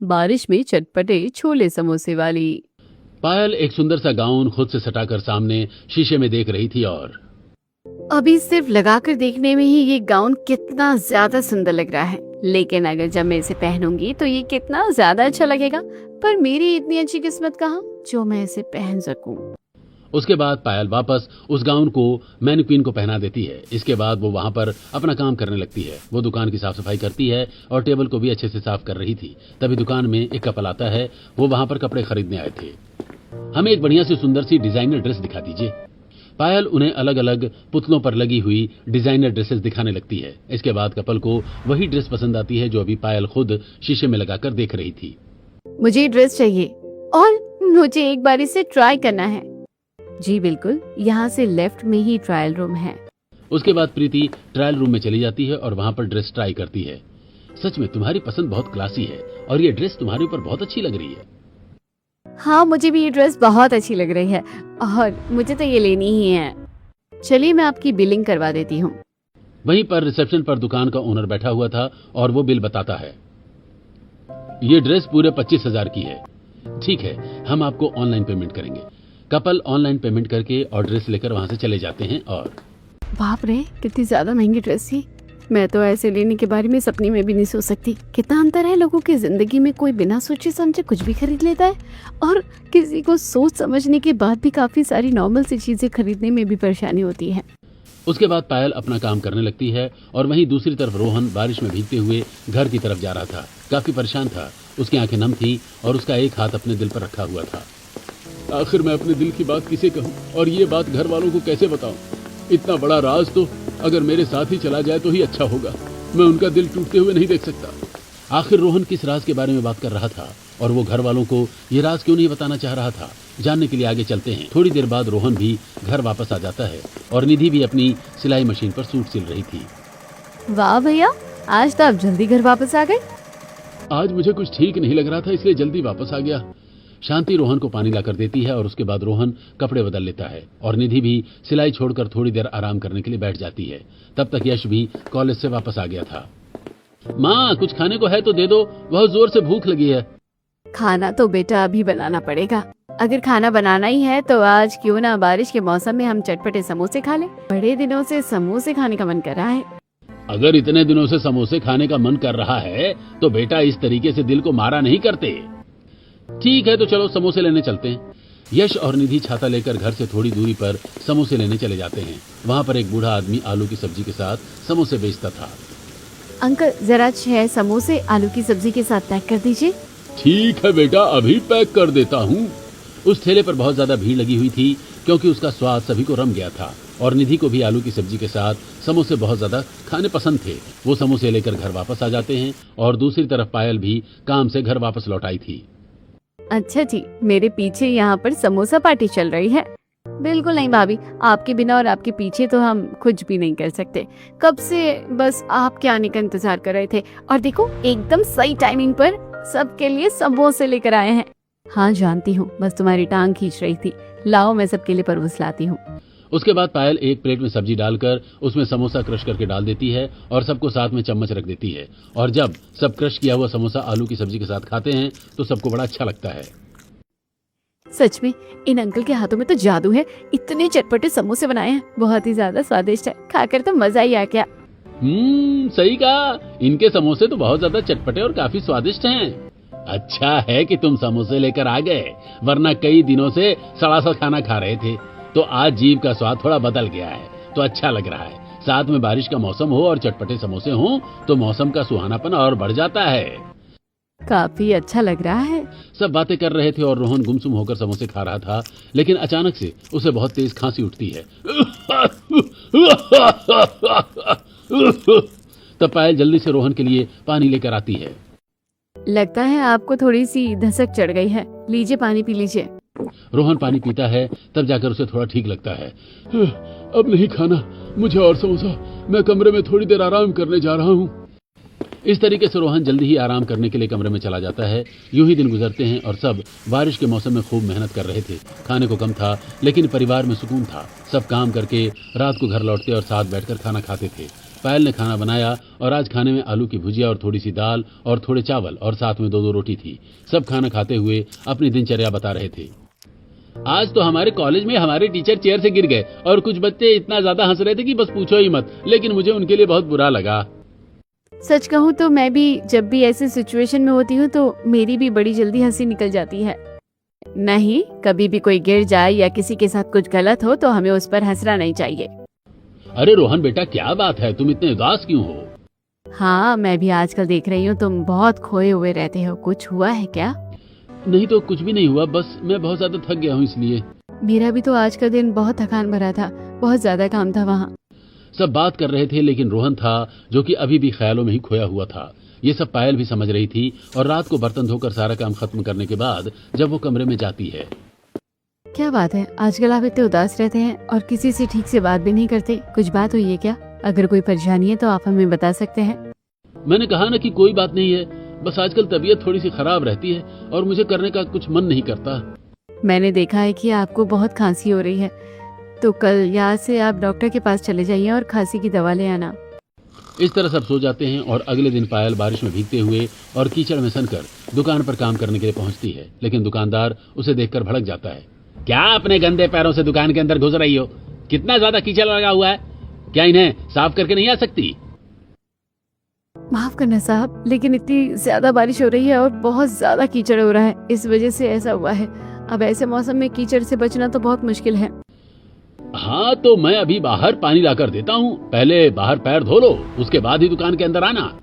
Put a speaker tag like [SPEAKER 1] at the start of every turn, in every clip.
[SPEAKER 1] बारिश में चटपटे छोले समोसे वाली।
[SPEAKER 2] पायल एक सुंदर सा गाउन खुद से सटाकर सामने शीशे में देख रही थी और
[SPEAKER 1] अभी सिर्फ लगाकर देखने में ही ये गाउन कितना ज्यादा सुंदर लग रहा है, लेकिन अगर जब मैं इसे पहनूंगी तो ये कितना ज्यादा अच्छा लगेगा। पर मेरी इतनी अच्छी किस्मत कहाँ जो मैं इसे पहन सकूं।
[SPEAKER 2] उसके बाद पायल वापस उस गाउन को मैनिक्विन को पहना देती है। इसके बाद वो वहां पर अपना काम करने लगती है। वो दुकान की साफ सफाई करती है और टेबल को भी अच्छे से साफ कर रही थी। तभी दुकान में एक कपल आता है। वो वहां पर कपड़े खरीदने आए थे। हमें एक बढ़िया सी सुंदर सी डिजाइनर ड्रेस दिखा दीजिए। पायल उन्हें अलग अलग पुतलों पर लगी हुई डिजाइनर ड्रेसेस दिखाने लगती है। इसके बाद कपल को वही ड्रेस पसंद आती है जो अभी पायल खुद शीशे में लगाकर देख रही थी।
[SPEAKER 1] मुझे ये ड्रेस चाहिए और मुझे एक बार इसे ट्राई करना है। जी बिल्कुल, यहाँ से लेफ्ट में ही ट्रायल रूम है।
[SPEAKER 2] उसके बाद प्रीति ट्रायल रूम में चली जाती है और वहां पर ड्रेस ट्राई करती है। सच में तुम्हारी पसंद बहुत क्लासी है और ये ड्रेस तुम्हारे ऊपर बहुत अच्छी लग रही है।
[SPEAKER 1] हाँ, मुझे भी ये ड्रेस बहुत अच्छी लग रही है और मुझे तो ये लेनी ही है। चलिए मैं आपकी बिलिंग करवा देती हूँ।
[SPEAKER 2] वहीं पर रिसेप्शन पर दुकान का ओनर बैठा हुआ था और वो बिल बताता है। ये ड्रेस पूरे 25,000 की है। ठीक है, हम आपको ऑनलाइन पेमेंट करेंगे। कपल ऑनलाइन पेमेंट करके और ड्रेस लेकर वहां से चले जाते हैं। और
[SPEAKER 1] बाप रे, कितनी ज्यादा महंगी ड्रेस थी। मैं तो ऐसे लेने के बारे में सपने में भी नहीं सोच सकती। कितना अंतर है लोगों की जिंदगी में। कोई बिना सोचे समझे कुछ भी खरीद लेता है और किसी को सोच समझने के बाद भी काफी सारी नॉर्मल सी चीजें खरीदने में भी परेशानी होती है।
[SPEAKER 2] उसके बाद पायल अपना काम करने लगती है और वहीं दूसरी तरफ रोहन बारिश में भीगते हुए घर की तरफ जा रहा था। काफी परेशान था। उसकी आंखें नम थी और उसका एक हाथ अपने दिल पर रखा हुआ था। आखिर मैं अपने दिल की बात किसे कहूं और ये बात घर वालों को कैसे बताऊं। इतना बड़ा राज तो अगर मेरे साथ ही चला जाए तो ही अच्छा होगा। मैं उनका दिल टूटते हुए नहीं देख सकता। आखिर रोहन किस राज के बारे में बात कर रहा था और वो घर वालों को ये राज क्यों नहीं बताना चाह रहा था। जानने के लिए आगे चलते हैं। थोड़ी देर बाद रोहन भी घर वापस आ जाता है और निधि भी अपनी सिलाई मशीन पर सूट सिल रही थी।
[SPEAKER 1] वाह भैया, आज तो आप जल्दी घर वापस आ गए।
[SPEAKER 2] आज मुझे कुछ ठीक नहीं लग रहा था इसलिए जल्दी वापस आ गया। शांति रोहन को पानी लाकर देती है और उसके बाद रोहन कपड़े बदल लेता है और निधि भी सिलाई छोड़कर थोड़ी देर आराम करने के लिए बैठ जाती है। तब तक यश भी कॉलेज से वापस आ गया था। माँ, कुछ खाने को है तो दे दो, बहुत जोर से भूख लगी है।
[SPEAKER 1] खाना तो बेटा अभी बनाना पड़ेगा। अगर खाना बनाना ही है तो आज क्यों ना बारिश के मौसम में हम चटपटे समोसे खा लें। बड़े दिनों से समोसे खाने का मन कर रहा है।
[SPEAKER 2] अगर इतने दिनों से समोसे खाने का मन कर रहा है तो बेटा इस तरीके से दिल को मारा नहीं करते। ठीक है, तो चलो समोसे लेने चलते हैं। यश और निधि छाता लेकर घर से थोड़ी दूरी पर समोसे लेने चले जाते हैं। वहाँ पर एक बूढ़ा आदमी आलू की सब्जी के साथ समोसे बेचता था।
[SPEAKER 1] अंकल, जरा 6 समोसे आलू की सब्जी के साथ पैक कर दीजिए।
[SPEAKER 2] ठीक है बेटा, अभी पैक कर देता हूँ। उस ठेले पर बहुत ज्यादा भीड़ लगी हुई थी क्योंकि उसका स्वाद सभी को रम गया था और निधि को भी आलू की सब्जी के साथ समोसे बहुत ज्यादा खाने पसंद थे। वो समोसे लेकर घर वापस आ जाते हैं और दूसरी तरफ पायल भी काम से घर वापस लौट आई थी।
[SPEAKER 1] अच्छा जी, मेरे पीछे यहाँ पर समोसा पार्टी चल रही है। बिल्कुल नहीं भाभी, आपके बिना और आपके पीछे तो हम कुछ भी नहीं कर सकते। कब से बस आपके आने का इंतजार कर रहे थे और देखो एकदम सही टाइमिंग पर सबके लिए समोसे लेकर आए हैं। हाँ जानती हूँ, बस तुम्हारी टांग खींच रही थी। लाओ मैं सबके लिए परोस लाती हूँ।
[SPEAKER 2] उसके बाद पायल एक प्लेट में सब्जी डालकर उसमें समोसा क्रश करके डाल देती है और सबको साथ में चम्मच रख देती है। और जब सब क्रश किया हुआ समोसा आलू की सब्जी के साथ खाते हैं तो सबको बड़ा अच्छा लगता है।
[SPEAKER 1] सच में इन अंकल के हाथों में तो जादू है। इतने चटपटे समोसे बनाए हैं, बहुत ही ज्यादा स्वादिष्ट है। खाकर तो मजा ही आ गया।
[SPEAKER 2] सही कहा। इनके समोसे तो बहुत ज्यादा चटपटे और काफी स्वादिष्ट हैं। अच्छा है कि तुम समोसे लेकर आ गए, वरना कई दिनों से सड़ा सा खाना खा रहे थे। तो आज जीभ का स्वाद थोड़ा बदल गया है तो अच्छा लग रहा है। साथ में बारिश का मौसम हो और चटपटे समोसे हों तो मौसम का सुहानापन और बढ़ जाता है।
[SPEAKER 1] काफी अच्छा लग रहा है। सब
[SPEAKER 2] बातें कर रहे थे और रोहन गुमसुम होकर समोसे खा रहा था, लेकिन अचानक से उसे बहुत तेज खांसी उठती है। तब पायल जल्दी से रोहन के लिए पानी लेकर आती है।
[SPEAKER 1] लगता है आपको थोड़ी सी धसक चढ़ गई है, लीजिए पानी पी लीजिए।
[SPEAKER 2] रोहन पानी पीता है, तब जाकर उसे थोड़ा ठीक लगता है। अब नहीं खाना मुझे और समोसा, मैं कमरे में थोड़ी देर आराम करने जा रहा हूँ। इस तरीके से रोहन जल्दी ही आराम करने के लिए कमरे में चला जाता है। यूं ही दिन गुजरते हैं और सब बारिश के मौसम में खूब मेहनत कर रहे थे। खाने को कम था लेकिन परिवार में सुकून था। सब काम करके रात को घर लौटते और साथ बैठकर खाना खाते थे। पायल ने खाना बनाया और आज खाने में आलू की भुजिया और थोड़ी सी दाल और थोड़े चावल और साथ में 2-2 रोटी थी। सब खाना खाते हुए अपनी दिनचर्या बता रहे थे। आज तो हमारे कॉलेज में हमारे टीचर चेयर से गिर गए और कुछ बच्चे इतना ज्यादा हंस रहे थे कि बस पूछो ही मत, लेकिन मुझे उनके लिए बहुत बुरा लगा।
[SPEAKER 1] सच कहूँ तो मैं भी जब भी ऐसी सिचुएशन में होती हूँ तो मेरी भी बड़ी जल्दी हंसी निकल जाती है। नहीं, कभी भी कोई गिर जाए या किसी के साथ कुछ गलत हो तो हमें उस पर हंसना नहीं चाहिए।
[SPEAKER 2] अरे रोहन बेटा, क्या बात है, तुम इतने उदास क्यों हो?
[SPEAKER 1] हाँ, मैं भी आजकल देख रही हूँ तुम बहुत खोए हुए रहते हो। कुछ हुआ है क्या?
[SPEAKER 2] नहीं तो कुछ भी नहीं हुआ, बस मैं बहुत ज्यादा थक गया हूँ इसलिए।
[SPEAKER 1] मेरा भी तो आज का दिन बहुत थकान भरा था, बहुत ज्यादा काम था वहाँ।
[SPEAKER 2] सब बात कर रहे थे, लेकिन रोहन था जो कि अभी भी ख्यालों में ही खोया हुआ था। ये सब पायल भी समझ रही थी और रात को बर्तन धोकर सारा काम खत्म करने के बाद जब वो कमरे में जाती है।
[SPEAKER 1] क्या बात है, आजकल आप इतने उदास रहते हैं और किसी से ठीक से बात भी नहीं करते। कुछ बात हुई है क्या? अगर कोई परेशानी है तो आप हमें बता सकते हैं।
[SPEAKER 2] मैंने कहा ना कि कोई बात नहीं है, बस आजकल तबीयत थोड़ी सी खराब रहती है और मुझे करने का कुछ मन नहीं करता।
[SPEAKER 1] मैंने देखा है कि आपको बहुत खांसी हो रही है, तो कल यहाँ से आप डॉक्टर के पास चले जाइए और खांसी की दवा ले आना।
[SPEAKER 2] इस तरह सब सो जाते हैं और अगले दिन पायल बारिश में भीगते हुए और कीचड़ में सनकर दुकान पर काम करने के लिए पहुंचती है, लेकिन दुकानदार उसे देखकर भड़क जाता है। क्या अपने गंदे पैरों से दुकान के अंदर घुस रही हो? कितना ज्यादा कीचड़ लगा हुआ है, क्या इन्हें साफ करके नहीं आ सकती?
[SPEAKER 1] माफ करना साहब, लेकिन इतनी ज्यादा बारिश हो रही है और बहुत ज्यादा कीचड़ हो रहा है, इस वजह से ऐसा हुआ है। अब ऐसे मौसम में कीचड़ से बचना तो बहुत मुश्किल है।
[SPEAKER 2] हाँ तो मैं अभी बाहर पानी लाकर देता हूँ, पहले बाहर पैर धो लो, उसके बाद ही दुकान के अंदर आना।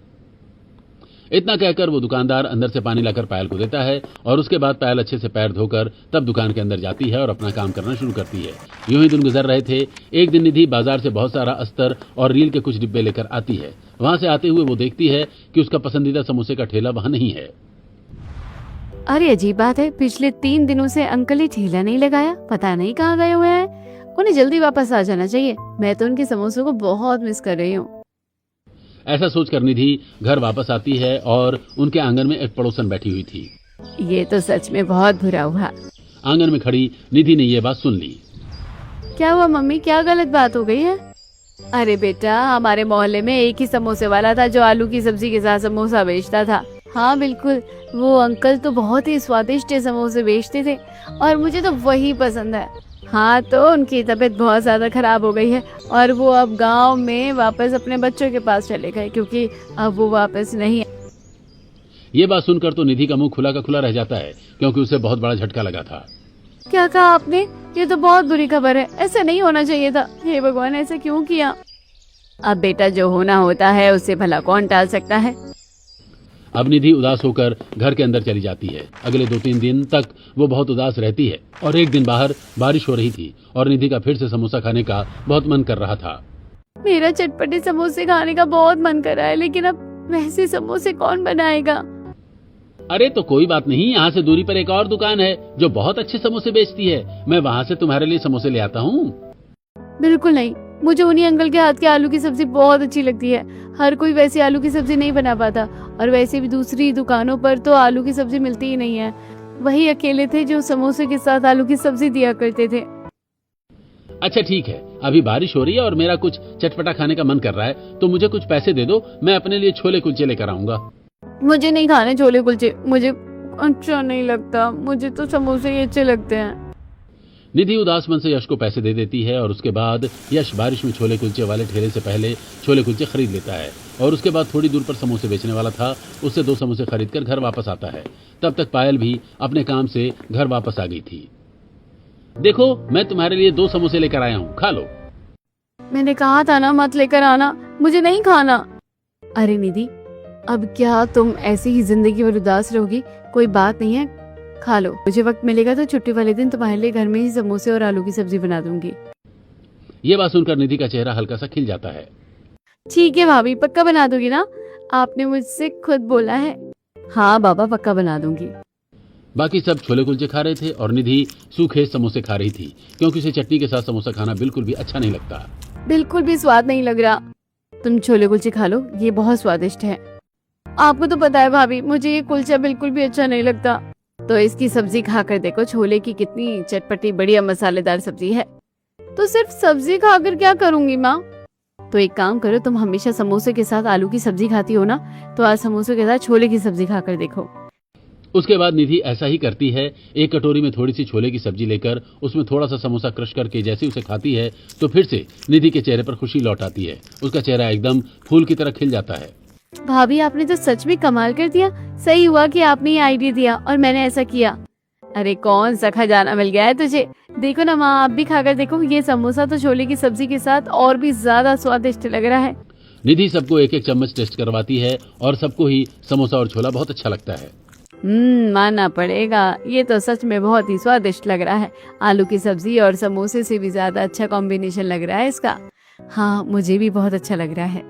[SPEAKER 2] इतना कहकर वो दुकानदार अंदर से पानी लाकर पायल को देता है और उसके बाद पायल अच्छे से पैर धोकर तब दुकान के अंदर जाती है और अपना काम करना शुरू करती है। यूं ही दिन गुजर रहे थे। एक दिन निधि बाजार से बहुत सारा अस्तर और रील के कुछ डिब्बे लेकर आती है। वहां से आते हुए वो देखती है कि उसका पसंदीदा समोसे का ठेला वहां नहीं है।
[SPEAKER 1] अरे अजीब बात है, पिछले 3 दिनों से अंकल ही ठेला नहीं लगाया, पता नहीं कहाँ गए हुए हैं। उन्हें जल्दी वापस आ जाना चाहिए, मैं तो उनके समोसों को बहुत मिस कर रही हूँ।
[SPEAKER 2] ऐसा सोचकर निधि घर वापस आती है और उनके आंगन में एक पड़ोसन बैठी हुई थी।
[SPEAKER 1] ये तो सच में बहुत बुरा हुआ।
[SPEAKER 2] आंगन में खड़ी निधि ने यह बात सुन ली।
[SPEAKER 1] क्या हुआ मम्मी, क्या गलत बात हो गई है? अरे बेटा, हमारे मोहल्ले में एक ही समोसे वाला था जो आलू की सब्जी के साथ समोसा बेचता था। हाँ बिल्कुल, वो अंकल तो बहुत ही स्वादिष्ट समोसे बेचते थे और मुझे तो वही पसंद है। हाँ तो उनकी तबीयत बहुत ज़्यादा खराब हो गई है और वो अब गांव में वापस अपने बच्चों के पास चले गए, क्योंकि अब वो वापस नहीं।
[SPEAKER 2] ये बात सुनकर तो निधि का मुंह खुला का खुला रह जाता है, क्योंकि उसे बहुत बड़ा झटका लगा था।
[SPEAKER 1] क्या कहा आपने? ये तो बहुत बुरी खबर है, ऐसा नहीं होना चाहिए था। हे भगवान, ऐसा क्यों किया? अब बेटा, जो होना होता है उसे भला कौन टाल सकता है।
[SPEAKER 2] अब निधि उदास होकर घर के अंदर चली जाती है। अगले 2-3 दिन तक वो बहुत उदास रहती है और एक दिन बाहर बारिश हो रही थी और निधि का फिर से समोसा खाने का बहुत मन कर रहा था।
[SPEAKER 1] मेरा चटपटे समोसे खाने का बहुत मन कर रहा है, लेकिन अब वैसे समोसे कौन बनाएगा?
[SPEAKER 2] अरे तो कोई बात नहीं, यहाँ से दूरी पर एक और दुकान है जो बहुत अच्छे समोसे बेचती है, मैं वहाँ से तुम्हारे लिए समोसे ले आता हूँ।
[SPEAKER 1] बिल्कुल नहीं, मुझे उन्हीं अंकल के हाथ की आलू की सब्जी बहुत अच्छी लगती है। हर कोई वैसी आलू की सब्जी नहीं बना पाता और वैसे भी दूसरी दुकानों पर तो आलू की सब्जी मिलती ही नहीं है। वही अकेले थे जो समोसे के साथ आलू की सब्जी दिया करते थे।
[SPEAKER 2] अच्छा ठीक है, अभी बारिश हो रही है और मेरा कुछ चटपटा खाने का मन कर रहा है, तो मुझे कुछ पैसे दे दो, मैं अपने लिए छोले कुलचे लेकर आऊंगा।
[SPEAKER 1] मुझे नहीं खाने छोले कुलचे, मुझे अच्छा नहीं लगता, मुझे तो समोसे ही अच्छे लगते हैं।
[SPEAKER 2] निधि उदास मन से यश को पैसे दे देती है और उसके बाद यश बारिश में छोले कुलचे वाले ठेले से पहले छोले कुलचे खरीद लेता है और उसके बाद थोड़ी दूर पर समोसे बेचने वाला था, उससे 2 समोसे खरीदकर घर वापस आता है। तब तक पायल भी अपने काम से घर वापस आ गई थी। देखो, मैं तुम्हारे लिए 2 समोसे लेकर आया हूँ, खा लो।
[SPEAKER 1] मैंने कहा था ना मत लेकर आना, मुझे नहीं खाना। अरे निधि, अब क्या तुम ऐसी ही जिंदगी भर उदास रहोगी? कोई बात नहीं है, खा लो। मुझे वक्त मिलेगा तो छुट्टी वाले दिन तुम्हारे लिए घर में ही समोसे और आलू की सब्जी बना दूंगी।
[SPEAKER 2] ये बात सुनकर निधि का चेहरा हल्का सा खिल जाता है।
[SPEAKER 1] ठीक है भाभी, पक्का बना दोगी ना? आपने मुझसे खुद बोला है। हाँ बाबा, पक्का बना दूंगी।
[SPEAKER 2] बाकी सब छोले कुलचे खा रहे थे और निधि सूखे समोसे खा रही थी, क्योंकि उसे चटनी के साथ समोसा खाना बिल्कुल भी अच्छा नहीं लगता।
[SPEAKER 1] बिल्कुल भी स्वाद नहीं लग रहा। तुम छोले कुलचे खा लो, ये बहुत स्वादिष्ट है। आपको तो पता है भाभी, मुझे ये कुलचा बिल्कुल भी अच्छा नहीं लगता। तो इसकी सब्जी खाकर देखो, छोले की कितनी चटपटी बढ़िया मसालेदार सब्जी है। तो सिर्फ सब्जी खाकर क्या करूंगी माँ? तो एक काम करो, तुम हमेशा समोसे के साथ आलू की सब्जी खाती हो ना, तो आज समोसे के साथ छोले की सब्जी खाकर देखो।
[SPEAKER 2] उसके बाद निधि ऐसा ही करती है। एक कटोरी में थोड़ी सी छोले की सब्जी लेकर उसमें थोड़ा सा समोसा क्रश करके जैसे उसे खाती है तो फिर से निधि के चेहरे पर खुशी लौट आती है। उसका चेहरा एकदम फूल की तरह खिल जाता है।
[SPEAKER 1] भाभी, आपने तो सच में कमाल कर दिया। सही हुआ कि आपने ये आइडिया दिया और मैंने ऐसा किया। अरे कौन सा खजाना मिल गया है तुझे। देखो ना माँ, आप भी खाकर देखो, ये समोसा तो छोले की सब्जी के साथ और भी ज्यादा स्वादिष्ट लग रहा है।
[SPEAKER 2] निधि सबको एक एक चम्मच टेस्ट करवाती है और सबको ही समोसा और छोला बहुत अच्छा लगता है।
[SPEAKER 1] मानना पड़ेगा, ये तो सच में बहुत ही स्वादिष्ट लग रहा है। आलू की सब्जी और समोसे से भी ज्यादा अच्छा कॉम्बिनेशन लग रहा है इसका। हाँ, मुझे भी बहुत अच्छा लग रहा है।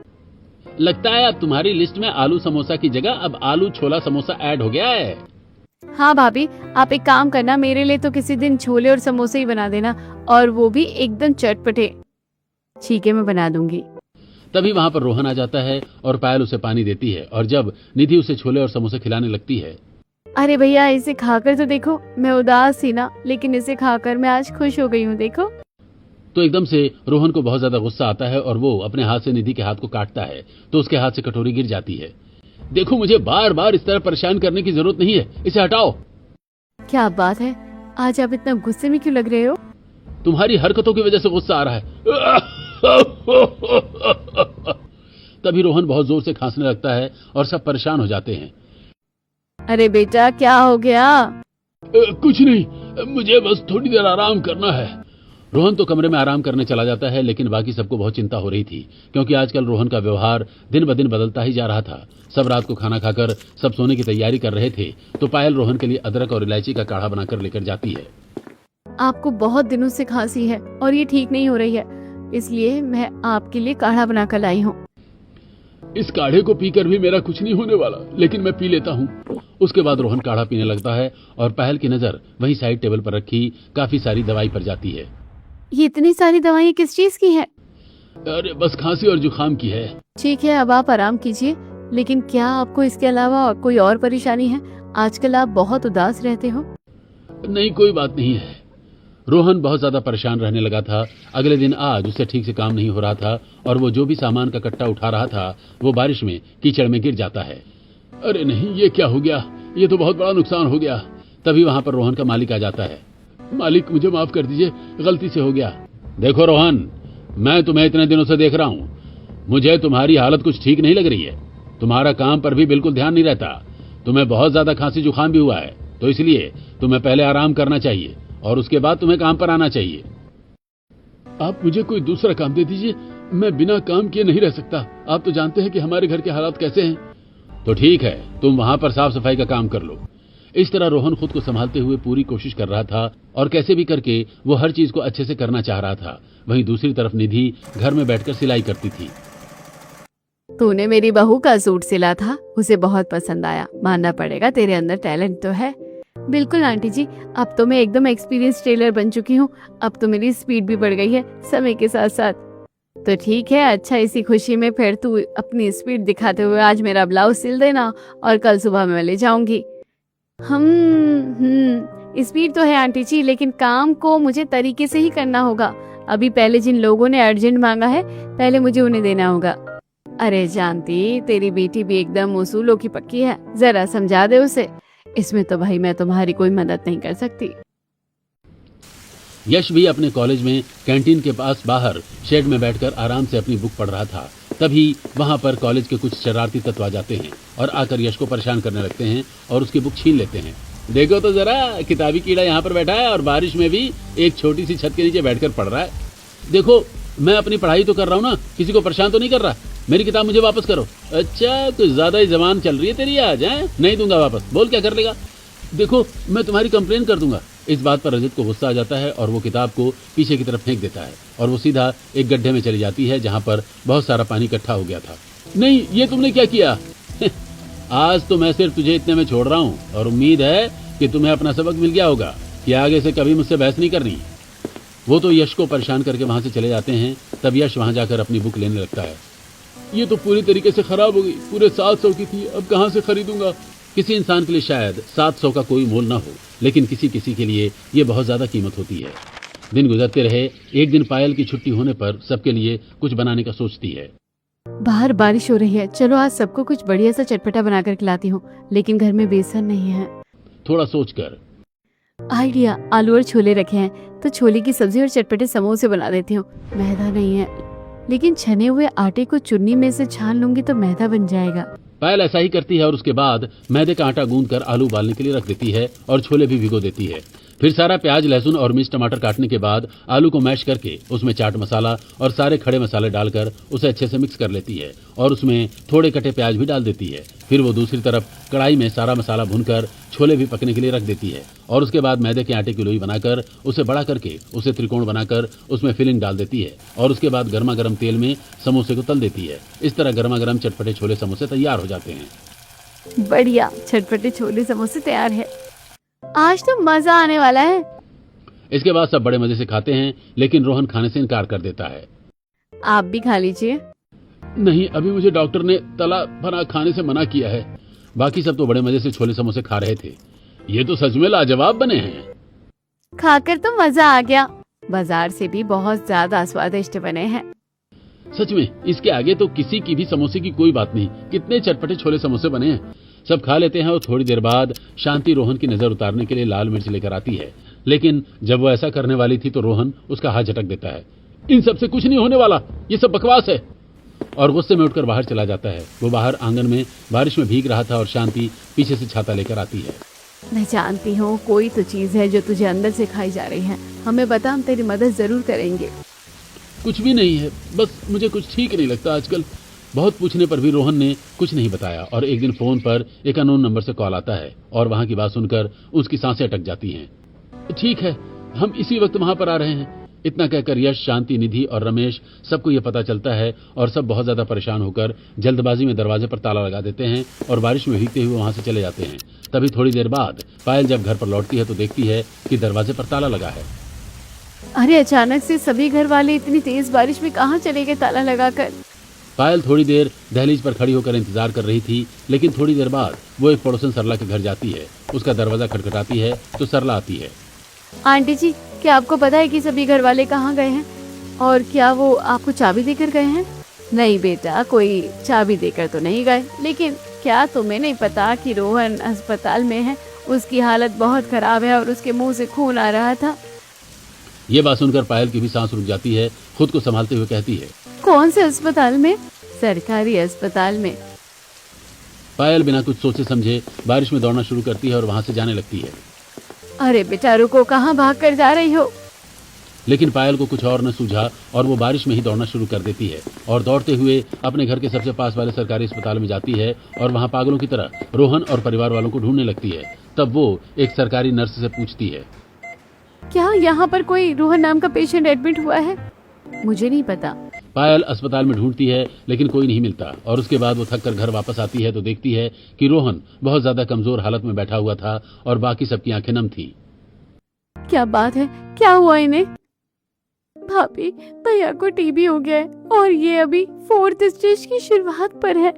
[SPEAKER 2] लगता है अब तुम्हारी लिस्ट में आलू समोसा की जगह अब आलू छोला समोसा ऐड हो गया है।
[SPEAKER 1] हाँ भाभी, आप एक काम करना, मेरे लिए तो किसी दिन छोले और समोसे ही बना देना, और वो भी एकदम चटपटे। ठीक है, मैं बना दूंगी।
[SPEAKER 2] तभी वहां पर रोहन आ जाता है और पायल उसे पानी देती है और जब निधि उसे छोले और समोसे खिलाने लगती है।
[SPEAKER 1] अरे भैया, इसे खाकर तो देखो। मैं उदास थी ना, लेकिन इसे खाकर मैं आज खुश हो गई हूँ, देखो।
[SPEAKER 2] तो एकदम से रोहन को बहुत ज्यादा गुस्सा आता है और वो अपने हाथ से निधि के हाथ को काटता है तो उसके हाथ से कटोरी गिर जाती है। देखो, मुझे बार बार इस तरह परेशान करने की जरूरत नहीं है, इसे हटाओ।
[SPEAKER 1] क्या बात है, आज आप इतना गुस्से में क्यों लग रहे हो?
[SPEAKER 2] तुम्हारी हरकतों की वजह से गुस्सा आ रहा है। तभी रोहन बहुत जोर से खांसने लगता है और सब परेशान हो जाते हैं।
[SPEAKER 1] अरे बेटा, क्या हो गया?
[SPEAKER 2] कुछ नहीं, मुझे बस थोड़ी देर आराम करना है। रोहन तो कमरे में आराम करने चला जाता है, लेकिन बाकी सबको बहुत चिंता हो रही थी क्योंकि आजकल रोहन का व्यवहार दिन ब दिन बदलता ही जा रहा था। सब रात को खाना खाकर सब सोने की तैयारी कर रहे थे तो पायल रोहन के लिए अदरक और इलायची का काढ़ा बनाकर लेकर जाती है।
[SPEAKER 1] आपको बहुत दिनों से खांसी है और ये ठीक नहीं हो रही है, इसलिए मैं आपके लिए काढ़ा बनाकर लाई हूँ।
[SPEAKER 2] इस काढ़े को पीकर भी मेरा कुछ नहीं होने वाला, लेकिन मैं पी लेता हूँ। उसके बाद रोहन काढ़ा पीने लगता है और पायल की नजर वहीं साइड टेबल पर रखी काफी सारी दवाई पर जाती है।
[SPEAKER 1] ये इतनी सारी दवाइयाँ किस चीज की है?
[SPEAKER 2] अरे बस खांसी और जुकाम की है।
[SPEAKER 1] ठीक है, अब आप आराम कीजिए, लेकिन क्या आपको इसके अलावा और कोई और परेशानी है? आजकल आप बहुत उदास रहते हो।
[SPEAKER 2] नहीं, कोई बात नहीं है। रोहन बहुत ज्यादा परेशान रहने लगा था। अगले दिन आज उससे ठीक से काम नहीं हो रहा था और वो जो भी सामान का कट्टा उठा रहा था वो बारिश में कीचड़ में गिर जाता है। अरे नहीं, ये क्या हो गया, ये तो बहुत बड़ा नुकसान हो गया। तभी वहां पर रोहन का मालिक आ जाता है। मालिक, मुझे माफ कर दीजिए, गलती से हो गया। देखो रोहन, मैं तुम्हें इतने दिनों से देख रहा हूँ, मुझे तुम्हारी हालत कुछ ठीक नहीं लग रही है। तुम्हारा काम पर भी बिल्कुल ध्यान नहीं रहता। तुम्हें बहुत ज्यादा खांसी जुकाम भी हुआ है, तो इसलिए तुम्हें पहले आराम करना चाहिए और उसके बाद तुम्हें काम पर आना चाहिए। आप मुझे कोई दूसरा काम दे दीजिए, मैं बिना काम किए नहीं रह सकता। आप तो जानते हैं कि हमारे घर के हालात कैसे हैं। तो ठीक है, तुम वहां पर साफ सफाई का काम कर लो। इस तरह रोहन खुद को संभालते हुए पूरी कोशिश कर रहा था और कैसे भी करके वो हर चीज को अच्छे से करना चाह रहा था। वहीं दूसरी तरफ निधि घर में बैठकर सिलाई करती थी।
[SPEAKER 1] तूने मेरी बहू का सूट सिला था, उसे बहुत पसंद आया। मानना पड़ेगा, तेरे अंदर टैलेंट तो है। बिल्कुल आंटी जी, अब तो मैं एकदम एक्सपीरियंस टेलर बन चुकी हूँ। अब तो मेरी स्पीड भी बढ़ गई है समय के साथ साथ। तो ठीक है, अच्छा, इसी खुशी में फिर तू अपनी स्पीड दिखाते हुए आज मेरा ब्लाउज सिल देना और कल सुबह मैं ले जाऊंगी। स्पीड तो है आंटी जी, लेकिन काम को मुझे तरीके से ही करना होगा। अभी पहले जिन लोगों ने अर्जेंट मांगा है, पहले मुझे उन्हें देना होगा। अरे जानती, तेरी बेटी भी एकदम उसूलों की पक्की है, जरा समझा दे उसे। इसमें तो भाई मैं तुम्हारी कोई मदद नहीं कर सकती।
[SPEAKER 2] यश भी अपने कॉलेज में कैंटीन के पास बाहर शेड में बैठकर आराम से अपनी बुक पढ़ रहा था। तभी वहां पर कॉलेज के कुछ शरारती तत्व आ जाते हैं और आकर यश को परेशान करने लगते हैं और उसकी बुक छीन लेते हैं। देखो तो जरा, किताबी कीड़ा यहाँ पर बैठा है और बारिश में भी एक छोटी सी छत के नीचे बैठकर पढ़ रहा है। देखो, मैं अपनी पढ़ाई तो कर रहा हूँ ना, किसी को परेशान तो नहीं कर रहा। मेरी किताब मुझे वापस करो। अच्छा, कुछ ज्यादा ही जबान चल रही है तेरी आज, हैं? नहीं दूंगा वापस। बोल, क्या कर लेगा? देखो, मैं तुम्हारी कंप्लेन कर दूंगा। इस बात पर रजत को गुस्सा आ जाता है और वो किताब को पीछे की तरफ फेंक देता है और वो सीधा एक गड्ढे में चली जाती है जहां पर बहुत सारा पानी इकट्ठा हो गया था। नहीं, ये तुमने क्या किया? आज तो मैं सिर्फ तुझे इतने में छोड़ रहा हूँ और उम्मीद है कि तुम्हें अपना सबक मिल गया होगा कि आगे से कभी मुझसे बहस नहीं करनी। वो तो यश को परेशान करके वहां से चले जाते हैं। तब यश वहां जाकर अपनी बुक लेने लगता है। ये तो पूरी तरीके से खराब हो गई, पूरे 700 की थी, अब कहां से खरीदूंगा? किसी इंसान के लिए शायद 700 का कोई मोल ना हो, लेकिन किसी किसी के लिए ये बहुत ज्यादा कीमत होती है। दिन गुजरते रहे। एक दिन पायल की छुट्टी होने पर सबके लिए कुछ बनाने का सोचती है।
[SPEAKER 1] बाहर बारिश हो रही है, चलो आज सबको कुछ बढ़िया सा चटपटा बनाकर खिलाती हूँ, लेकिन घर में बेसन नहीं है।
[SPEAKER 2] थोड़ा सोचकर
[SPEAKER 1] आइडिया, आलू और छोले रखे हैं तो छोले की सब्जी और चटपटे समोसे बना देती हूँ। मैदा नहीं है, लेकिन छने हुए आटे को चुन्नी में से छान लूंगी तो मैदा बन जाएगा।
[SPEAKER 2] पायल ऐसा ही करती है और उसके बाद मैदे का आटा गूंद कर आलू उबालने के लिए रख देती है और छोले भी भिगो देती है। फिर सारा प्याज, लहसुन और मिर्च, टमाटर काटने के बाद आलू को मैश करके उसमें चाट मसाला और सारे खड़े मसाले डालकर उसे अच्छे से मिक्स कर लेती है और उसमें थोड़े कटे प्याज भी डाल देती है। फिर वो दूसरी तरफ कढ़ाई में सारा मसाला भूनकर छोले भी पकने के लिए रख देती है और उसके बाद मैदे के आटे की लोई बनाकर उसे बड़ा करके उसे त्रिकोण बनाकर उसमें फिलिंग डाल देती है और उसके बाद गर्मा गर्म तेल में समोसे को तल देती है। इस तरह गर्मा गर्म चटपटे छोले समोसे तैयार हो जाते हैं।
[SPEAKER 1] बढ़िया, चटपटे छोले समोसे तैयार है। आज तो मजा आने वाला है।
[SPEAKER 2] इसके बाद सब बड़े मजे से खाते हैं, लेकिन रोहन खाने से इनकार कर देता है।
[SPEAKER 1] आप भी खा लीजिए।
[SPEAKER 2] नहीं, अभी मुझे डॉक्टर ने तला भना खाने से मना किया है। बाकी सब तो बड़े मजे से छोले समोसे खा रहे थे। ये तो सच में लाजवाब बने हैं।
[SPEAKER 1] खाकर तो मजा आ गया। बाजार से भी बहुत ज्यादा स्वादिष्ट बने हैं।
[SPEAKER 2] सच में इसके आगे तो किसी की भी समोसे की कोई बात नहीं। कितने चटपटे छोले समोसे बने हैं। सब खा लेते हैं और थोड़ी देर बाद शांति रोहन की नजर उतारने के लिए लाल मिर्च लेकर आती है, लेकिन जब वो ऐसा करने वाली थी तो रोहन उसका हाथ झटक देता है। इन सब से कुछ नहीं होने वाला, ये सब बकवास है, और गुस्से में उठकर बाहर चला जाता है। वो बाहर आंगन में बारिश में भीग रहा था और शांति पीछे से छाता लेकर आती है।
[SPEAKER 1] मैं जानती हूँ कोई तो चीज है जो तुझे अंदर से खाई जा रही है। हमें बता, हम तेरी मदद जरूर करेंगे।
[SPEAKER 2] कुछ भी नहीं है, बस मुझे कुछ ठीक नहीं लगता आजकल। बहुत पूछने पर भी रोहन ने कुछ नहीं बताया और एक दिन फोन पर एक अननोन नंबर से कॉल आता है और वहां की बात सुनकर उसकी सांसें अटक जाती हैं। ठीक है, हम इसी वक्त वहां पर आ रहे हैं। इतना कहकर यश, शांति, निधि और रमेश सबको यह पता चलता है और सब बहुत ज्यादा परेशान होकर जल्दबाजी में दरवाजे पर ताला लगा देते हैं और बारिश में भीगते हुए वहां से चले जाते हैं। तभी थोड़ी देर बाद पायल जब घर पर लौटती है तो देखती है कि दरवाजे पर ताला लगा है।
[SPEAKER 1] अरे अचानक से सभी घर वाले इतनी तेज बारिश में कहाँ चले गए ताला लगाकर?
[SPEAKER 2] पायल थोड़ी देर दहलीज पर खड़ी होकर इंतजार कर रही थी, लेकिन थोड़ी देर बाद वो एक पड़ोसन सरला के घर जाती है। उसका दरवाजा खटखटाती है तो सरला आती है।
[SPEAKER 1] आंटी जी, क्या आपको पता है कि सभी घर वाले कहाँ गए हैं? और क्या वो आपको चाबी देकर गए हैं? नहीं बेटा, कोई चाबी देकर तो नहीं गए, लेकिन क्या तुम्हें नहीं पता कि रोहन अस्पताल में है? उसकी हालत बहुत खराब है और उसके मुंह से खून आ रहा था।
[SPEAKER 2] ये बात सुनकर पायल की भी सांस रुक जाती है। खुद को संभालते हुए कहती है,
[SPEAKER 1] कौन से अस्पताल में? सरकारी अस्पताल में।
[SPEAKER 2] पायल बिना कुछ सोचे समझे बारिश में दौड़ना शुरू करती है और वहां से जाने लगती है।
[SPEAKER 1] अरे बेटा रुको, कहाँ भाग कर जा रही हो?
[SPEAKER 2] लेकिन पायल को कुछ और न सूझा और वो बारिश में ही दौड़ना शुरू कर देती है और दौड़ते हुए अपने घर के सबसे पास वाले सरकारी अस्पताल में जाती है और वहां पागलों की तरह रोहन और परिवार वालों को ढूंढने लगती है। तब वो एक सरकारी नर्स से पूछती है,
[SPEAKER 1] क्या यहाँ पर कोई रोहन नाम का पेशेंट एडमिट हुआ है? मुझे नहीं पता।
[SPEAKER 2] पायल अस्पताल में ढूंढती है लेकिन कोई नहीं मिलता और उसके बाद वो थक कर घर वापस आती है तो देखती है कि रोहन बहुत ज्यादा कमजोर हालत में बैठा हुआ था और बाकी सबकी आंखें नम थी।
[SPEAKER 1] क्या बात है, क्या हुआ इन्हें? भाभी, भैया को टीबी हो गया है और ये अभी 4th स्टेज की शुरुआत पर है।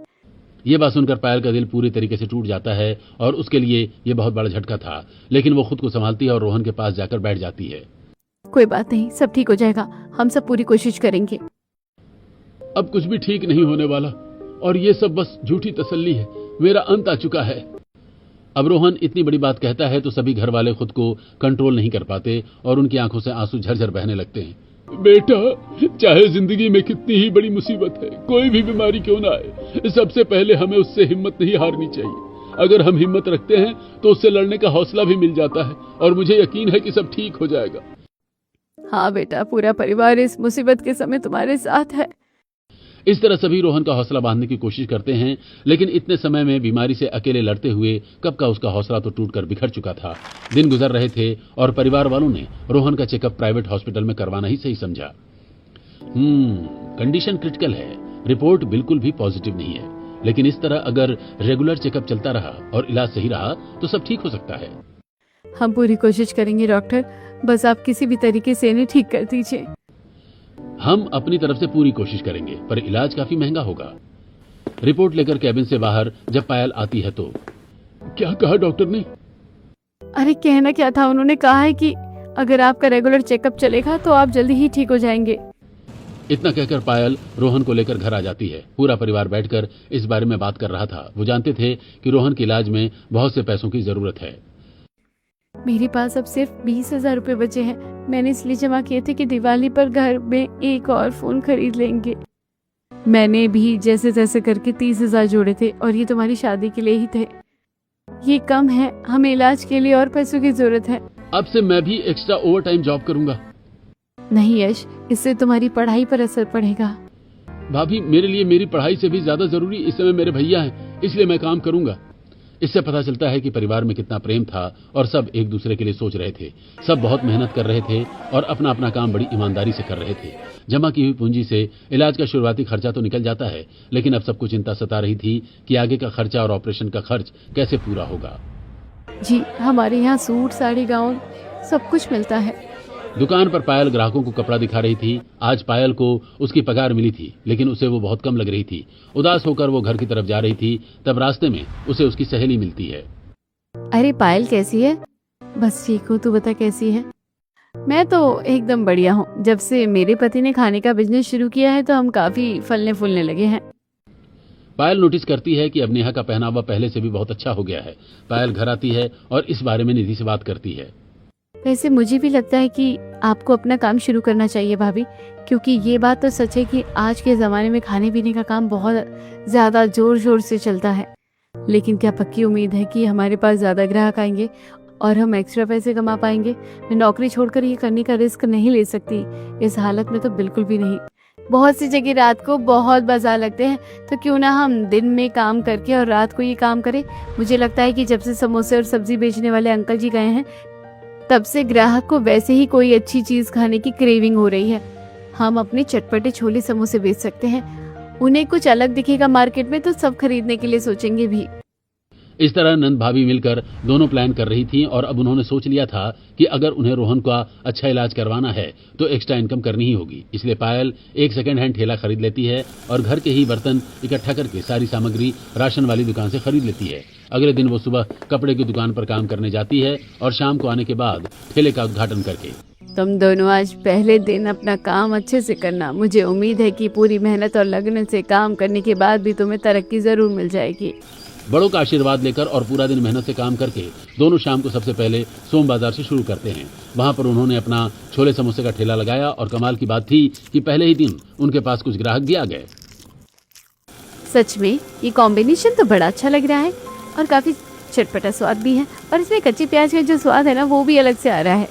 [SPEAKER 2] ये बात सुनकर पायल का दिल पूरी तरीके से टूट जाता है और उसके लिए ये बहुत बड़ा झटका था, लेकिन वो खुद को संभालती है और रोहन के पास जाकर बैठ जाती है।
[SPEAKER 1] कोई बात नहीं, सब ठीक हो जाएगा, हम सब पूरी कोशिश करेंगे।
[SPEAKER 2] अब कुछ भी ठीक नहीं होने वाला और ये सब बस झूठी तसल्ली है। मेरा अंत आ चुका है। अब रोहन इतनी बड़ी बात कहता है तो सभी घर वाले खुद को कंट्रोल नहीं कर पाते और उनकी आंखों से आंसू झरझर बहने लगते हैं। बेटा, चाहे जिंदगी में कितनी ही बड़ी मुसीबत है, कोई भी बीमारी क्यों ना आए, सबसे पहले हमें उससे हिम्मत नहीं हारनी चाहिए। अगर हम हिम्मत रखते हैं तो उससे लड़ने का हौसला भी मिल जाता है और मुझे यकीन है कि सब ठीक हो जाएगा।
[SPEAKER 1] हाँ बेटा, पूरा परिवार इस मुसीबत के समय तुम्हारे साथ है।
[SPEAKER 2] इस तरह सभी रोहन का हौसला बांधने की कोशिश करते हैं, लेकिन इतने समय में बीमारी से अकेले लड़ते हुए कब का उसका हौसला तो टूटकर बिखर चुका था। दिन गुजर रहे थे और परिवार वालों ने रोहन का चेकअप प्राइवेट हॉस्पिटल में करवाना ही सही समझा। कंडीशन क्रिटिकल है, रिपोर्ट बिल्कुल भी पॉजिटिव नहीं है, लेकिन इस तरह अगर रेगुलर चेकअप चलता रहा और इलाज सही रहा तो सब ठीक हो सकता है।
[SPEAKER 1] हम पूरी कोशिश करेंगे डॉक्टर, बस आप किसी भी तरीके से इन्हें ठीक कर दीजिए।
[SPEAKER 2] हम अपनी तरफ से पूरी कोशिश करेंगे, पर इलाज काफी महंगा होगा। रिपोर्ट लेकर कैबिन से बाहर जब पायल आती है तो क्या कहा डॉक्टर ने?
[SPEAKER 1] अरे कहना क्या था, उन्होंने कहा है कि अगर आपका रेगुलर चेकअप चलेगा तो आप जल्दी ही ठीक हो जाएंगे।
[SPEAKER 2] इतना कहकर पायल रोहन को लेकर घर आ जाती है। पूरा परिवार बैठकर इस बारे में बात कर रहा था। वो जानते थे कि रोहन के इलाज में बहुत से पैसों की जरूरत है।
[SPEAKER 1] मेरे पास अब सिर्फ 20,000 रुपए बचे हैं। मैंने इसलिए जमा किए थे कि दिवाली पर घर में एक और फोन खरीद लेंगे। मैंने भी जैसे तैसे करके 30,000 जोड़े थे और ये तुम्हारी शादी के लिए ही थे। ये कम है, हमें इलाज के लिए और पैसों की जरूरत है।
[SPEAKER 2] अब से मैं भी एक्स्ट्रा ओवर टाइम जॉब करूंगा।
[SPEAKER 1] नहीं यश, इससे तुम्हारी पढ़ाई पर असर पड़ेगा।
[SPEAKER 2] भाभी, मेरे लिए मेरी पढ़ाई से भी ज्यादा जरूरी इस समय मेरे भैया हैं, इसलिए मैं काम करूंगा। इससे पता चलता है कि परिवार में कितना प्रेम था और सब एक दूसरे के लिए सोच रहे थे। सब बहुत मेहनत कर रहे थे और अपना अपना काम बड़ी ईमानदारी से कर रहे थे। जमा की हुई पूंजी से इलाज का शुरुआती खर्चा तो निकल जाता है, लेकिन अब सबको चिंता सता रही थी कि आगे का खर्चा और ऑपरेशन का खर्च कैसे पूरा होगा।
[SPEAKER 1] जी, हमारे यहाँ सूट, साड़ी, गाउन सब कुछ मिलता है।
[SPEAKER 2] दुकान पर पायल ग्राहकों को कपड़ा दिखा रही थी। आज पायल को उसकी पगार मिली थी, लेकिन उसे वो बहुत कम लग रही थी। उदास होकर वो घर की तरफ जा रही थी, तब रास्ते में उसे उसकी सहेली मिलती है।
[SPEAKER 1] अरे पायल, कैसी है? बस ठीक हूँ, तू बता कैसी है? मैं तो एकदम बढ़िया हूँ। जब से मेरे पति ने खाने का बिजनेस शुरू किया है तो हम काफी फलने फूलने लगे हैं।
[SPEAKER 2] पायल नोटिस करती है कि अब नेहा का पहनावा पहले से भी बहुत अच्छा हो गया है। पायल घर आती है और इस बारे में निधि से बात करती है।
[SPEAKER 1] वैसे मुझे भी लगता है कि आपको अपना काम शुरू करना चाहिए भाभी, क्योंकि ये बात तो सच है कि आज के ज़माने में खाने पीने का काम बहुत ज़्यादा जोर शोर से चलता है। लेकिन क्या पक्की उम्मीद है कि हमारे पास ज़्यादा ग्राहक आएंगे और हम एक्स्ट्रा पैसे कमा पाएंगे? मैं नौकरी छोड़कर ये करने का रिस्क नहीं ले सकती, इस हालत में तो बिल्कुल भी नहीं। बहुत सी जगह रात को बहुत बाजार लगते हैं, तो क्यों ना हम दिन में काम करके और रात को ये काम करें। मुझे लगता है कि जब से समोसे और सब्जी बेचने वाले अंकल जी गए हैं, तब से ग्राहक को वैसे ही कोई अच्छी चीज खाने की क्रेविंग हो रही है। हम अपने चटपटे छोले समोसे बेच सकते हैं, उन्हें कुछ अलग दिखेगा मार्केट में तो सब खरीदने के लिए सोचेंगे भी।
[SPEAKER 2] इस तरह नंद भाभी मिलकर दोनों प्लान कर रही थी और अब उन्होंने सोच लिया था कि अगर उन्हें रोहन का अच्छा इलाज करवाना है तो एक्स्ट्रा इनकम करनी ही होगी। इसलिए पायल एक सेकेंड हैंड ठेला खरीद लेती है और घर के ही बर्तन इकट्ठा करके सारी सामग्री राशन वाली दुकान से खरीद लेती है। अगले दिन वो सुबह कपड़े की दुकान पर काम करने जाती है और शाम को आने के बाद ठेले का उद्घाटन करके।
[SPEAKER 1] तुम दोनों आज पहले दिन अपना काम अच्छे से करना। मुझे उम्मीद है कि पूरी मेहनत और लगन से काम करने के बाद भी तुम्हें तरक्की जरूर मिल जाएगी।
[SPEAKER 2] बड़ों का आशीर्वाद लेकर और पूरा दिन मेहनत से काम करके दोनों शाम को सबसे पहले सोम बाजार से शुरू करते हैं। वहां पर उन्होंने अपना छोले समोसे का ठेला लगाया और कमाल की बात थी कि पहले ही दिन उनके पास कुछ ग्राहक भी आ गए।
[SPEAKER 1] सच में ये कॉम्बिनेशन तो बड़ा अच्छा लग रहा है और काफी चटपटा स्वाद भी है, और इसमें कच्ची प्याज का जो स्वाद है ना, वो भी अलग से आ रहा है।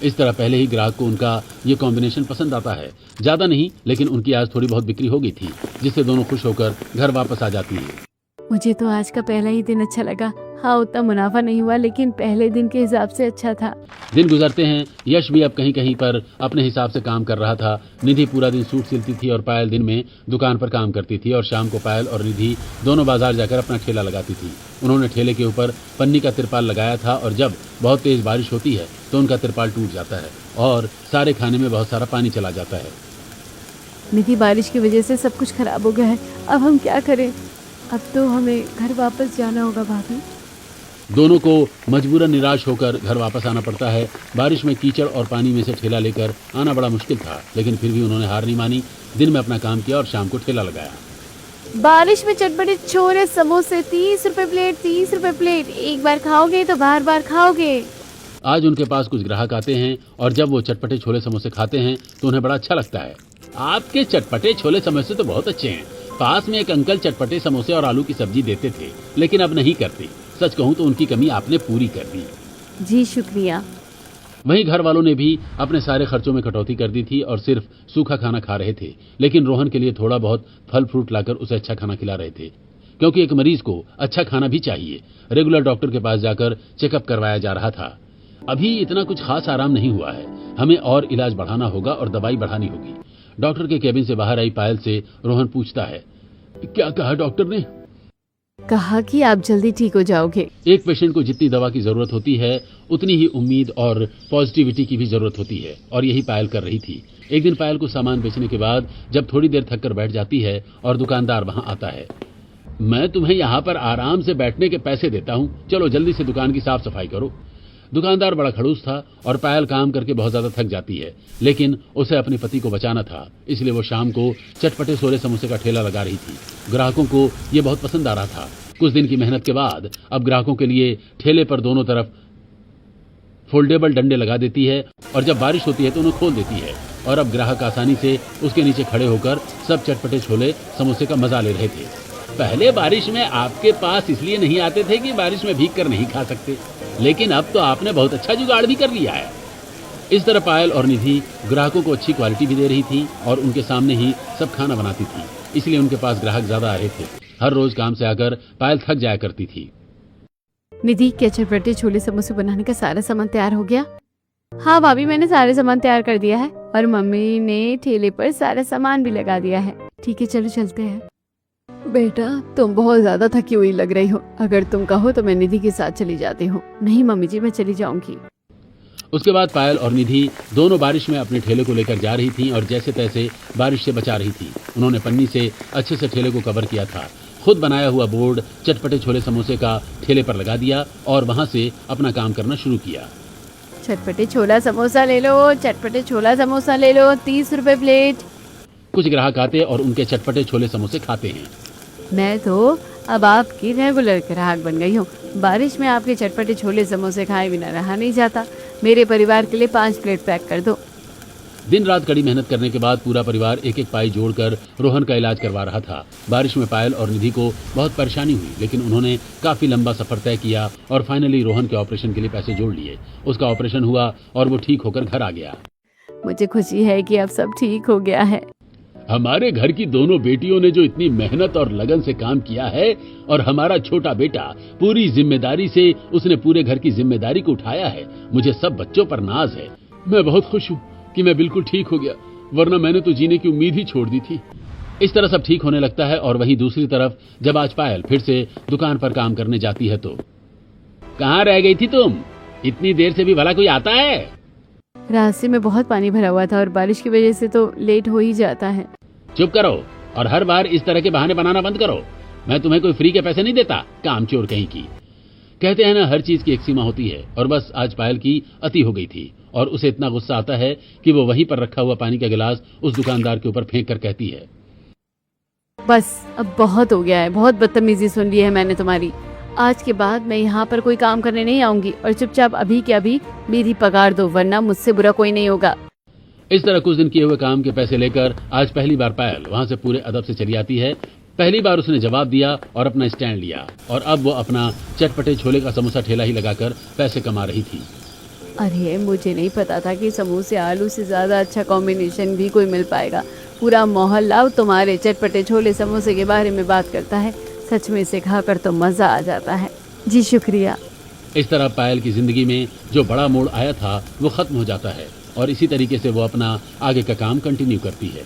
[SPEAKER 2] इस तरह पहले ही ग्राहक को उनका ये कॉम्बिनेशन पसंद आता है। ज्यादा नहीं, लेकिन उनकी आज थोड़ी बहुत बिक्री हो गई थी, जिससे दोनों खुश होकर घर वापस आ जाती है।
[SPEAKER 1] मुझे तो आज का पहला ही दिन अच्छा लगा। हाँ, उतना मुनाफा नहीं हुआ, लेकिन पहले दिन के हिसाब से अच्छा था।
[SPEAKER 2] दिन गुजरते हैं। यश भी अब कहीं कहीं पर अपने हिसाब से काम कर रहा था। निधि पूरा दिन सूट सिलती थी और पायल दिन में दुकान पर काम करती थी और शाम को पायल और निधि दोनों बाजार जाकर अपना ठेला लगाती थी। उन्होंने ठेले के ऊपर पन्नी का तिरपाल लगाया था और जब बहुत तेज बारिश होती है तो उनका तिरपाल टूट जाता है और सारे खाने में बहुत सारा पानी चला जाता है।
[SPEAKER 1] निधि, बारिश की वजह से सब कुछ खराब हो गया है, अब हम क्या करें? अब तो हमें घर वापस जाना होगा भाभी।
[SPEAKER 2] दोनों को मजबूरन निराश होकर घर वापस आना पड़ता है। बारिश में कीचड़ और पानी में से ठेला लेकर आना बड़ा मुश्किल था, लेकिन फिर भी उन्होंने हार नहीं मानी। दिन में अपना काम किया और शाम को ठेला लगाया।
[SPEAKER 1] बारिश में चटपटे छोले समोसे 30 रुपए प्लेट, 30 रुपए प्लेट। एक बार खाओगे तो बार बार खाओगे।
[SPEAKER 2] आज उनके पास कुछ ग्राहक आते हैं और जब वो चटपटे छोले समोसे खाते हैं तो उन्हें बड़ा अच्छा लगता है। आपके चटपटे छोले समोसे तो बहुत अच्छे हैं। पास में एक अंकल चटपटे समोसे और आलू की सब्जी देते थे, लेकिन अब नहीं करते। सच कहूं तो उनकी कमी आपने पूरी कर दी।
[SPEAKER 1] जी शुक्रिया।
[SPEAKER 2] वहीं घर वालों ने भी अपने सारे खर्चों में कटौती कर दी थी और सिर्फ सूखा खाना खा रहे थे, लेकिन रोहन के लिए थोड़ा बहुत फल फ्रूट लाकर उसे अच्छा खाना खिला रहे थे, क्योंकि एक मरीज को अच्छा खाना भी चाहिए। रेगुलर डॉक्टर के पास जाकर चेकअप करवाया जा रहा था। अभी इतना कुछ खास आराम नहीं हुआ है, हमें और इलाज बढ़ाना होगा और दवाई बढ़ानी होगी। डॉक्टर के केबिन से बाहर आई पायल से रोहन पूछता है, क्या कहा डॉक्टर ने?
[SPEAKER 1] कहा कि आप जल्दी ठीक हो जाओगे।
[SPEAKER 2] एक पेशेंट को जितनी दवा की जरूरत होती है उतनी ही उम्मीद और पॉजिटिविटी की भी जरूरत होती है, और यही पायल कर रही थी। एक दिन पायल को सामान बेचने के बाद जब थोड़ी देर थक कर बैठ जाती है और दुकानदार वहां आता है। मैं तुम्हें यहाँ पर आराम से बैठने के पैसे देता हूँ, चलो जल्दी से दुकान की साफ सफाई करो। दुकानदार बड़ा खड़ूस था और पायल काम करके बहुत ज्यादा थक जाती है, लेकिन उसे अपने पति को बचाना था, इसलिए वो शाम को चटपटे छोले समोसे का ठेला लगा रही थी। ग्राहकों को ये बहुत पसंद आ रहा था। कुछ दिन की मेहनत के बाद अब ग्राहकों के लिए ठेले पर दोनों तरफ फोल्डेबल डंडे लगा देती है और जब बारिश होती है तो उन्हें खोल देती है और अब ग्राहक आसानी से उसके नीचे खड़े होकर सब चटपटे छोले समोसे का मजा ले रहे थे। पहले बारिश में आपके पास इसलिए नहीं आते थे कि बारिश में भीग कर नहीं खा सकते, लेकिन अब तो आपने बहुत अच्छा जुगाड़ भी कर लिया है। इस तरह पायल और निधि ग्राहकों को अच्छी क्वालिटी भी दे रही थी और उनके सामने ही सब खाना बनाती थी, इसलिए उनके पास ग्राहक ज्यादा आ रहे थे। हर रोज काम से आकर पायल थक जाया करती थी।
[SPEAKER 1] निधि, क्या चटपटे छोले समोसे बनाने का सारा सामान तैयार हो गया? हाँ भाभी, मैंने सारे सामान तैयार कर दिया है और मम्मी ने ठेले पर सारा सामान भी लगा दिया है। ठीक है, चलो चलते हैं। बेटा, तुम बहुत ज्यादा थकी हुई लग रही हो। अगर तुम कहो तो मैं निधि के साथ चली जाती हूँ। नहीं मम्मी जी, मैं चली जाऊंगी।
[SPEAKER 2] उसके बाद पायल और निधि दोनों बारिश में अपने ठेले को लेकर जा रही थीं और जैसे तैसे बारिश से बचा रही थी। उन्होंने पन्नी से अच्छे से ठेले को कवर किया था। खुद बनाया हुआ बोर्ड चटपटे छोले समोसे का ठेले पर लगा दिया और वहां से अपना काम करना शुरू किया।
[SPEAKER 1] चटपटे छोला समोसा ले लो, चटपटे छोला समोसा ले लो, 30 रुपए प्लेट।
[SPEAKER 2] कुछ ग्राहक आते और उनके चटपटे छोले समोसे खाते हैं।
[SPEAKER 1] मैं तो अब आपकी रेगुलर ग्राहक बन गई हूँ। बारिश में आपके चटपटे छोले समोसे खाए बिना रहा नहीं जाता। मेरे परिवार के लिए 5 प्लेट पैक कर दो।
[SPEAKER 2] दिन रात कड़ी मेहनत करने के बाद पूरा परिवार एक एक पाई जोड़कर रोहन का इलाज करवा रहा था। बारिश में पायल और निधि को बहुत परेशानी हुई, लेकिन उन्होंने काफी लंबा सफर तय किया और फाइनली रोहन के ऑपरेशन के लिए पैसे जोड़ लिए। उसका ऑपरेशन हुआ और वो ठीक होकर घर आ गया।
[SPEAKER 1] मुझे खुशी है कि अब सब ठीक हो गया है।
[SPEAKER 2] हमारे घर की दोनों बेटियों ने जो इतनी मेहनत और लगन से काम किया है और हमारा छोटा बेटा पूरी जिम्मेदारी से उसने पूरे घर की जिम्मेदारी को उठाया है, मुझे सब बच्चों पर नाज है। मैं बहुत खुश हूँ कि मैं बिल्कुल ठीक हो गया, वरना मैंने तो जीने की उम्मीद ही छोड़ दी थी। इस तरह सब ठीक होने लगता है और वहीं दूसरी तरफ जब आज पायल फिर से दुकान पर काम करने जाती है तो कहाँ रह गई थी तुम? इतनी देर से भी भला कोई आता है?
[SPEAKER 1] रास्ते में बहुत पानी भरा हुआ था और बारिश की वजह से तो लेट हो ही जाता है।
[SPEAKER 2] चुप करो और हर बार इस तरह के बहाने बनाना बंद करो। मैं तुम्हें कोई फ्री के पैसे नहीं देता, कामचोर कहीं की। कहते हैं ना, हर चीज की एक सीमा होती है और बस आज पायल की अति हो गई थी और उसे इतना गुस्सा आता है कि वो वहीं पर रखा हुआ पानी का गिलास उस दुकानदार के ऊपर फेंक कर कहती है,
[SPEAKER 1] बस अब बहुत हो गया है, बहुत बदतमीजी सुन ली है मैंने तुम्हारी। आज के बाद मैं यहाँ पर कोई काम करने नहीं आऊंगी और चुपचाप अभी के अभी मेरी पगार दो, वरना मुझसे बुरा कोई नहीं होगा।
[SPEAKER 2] इस तरह कुछ दिन किए हुए काम के पैसे लेकर आज पहली बार पायल वहां से पूरे अदब से चली आती है। पहली बार उसने जवाब दिया और अपना स्टैंड लिया और अब वो अपना चटपटे छोले का समोसा ठेला ही लगाकर पैसे कमा रही थी।
[SPEAKER 1] अरे, मुझे नहीं पता था कि समोसे आलू से ज्यादा अच्छा कॉम्बिनेशन भी कोई मिल पाएगा। पूरा मोहल्ला तुम्हारे चटपटे छोले समोसे के बारे में बात करता है। सच में इसे खाकर तो मजा आ जाता है। जी शुक्रिया।
[SPEAKER 2] इस तरह पायल की जिंदगी में जो बड़ा मोड़ आया था वो खत्म हो जाता है और इसी तरीके से वो अपना आगे का काम कंटिन्यू करती है।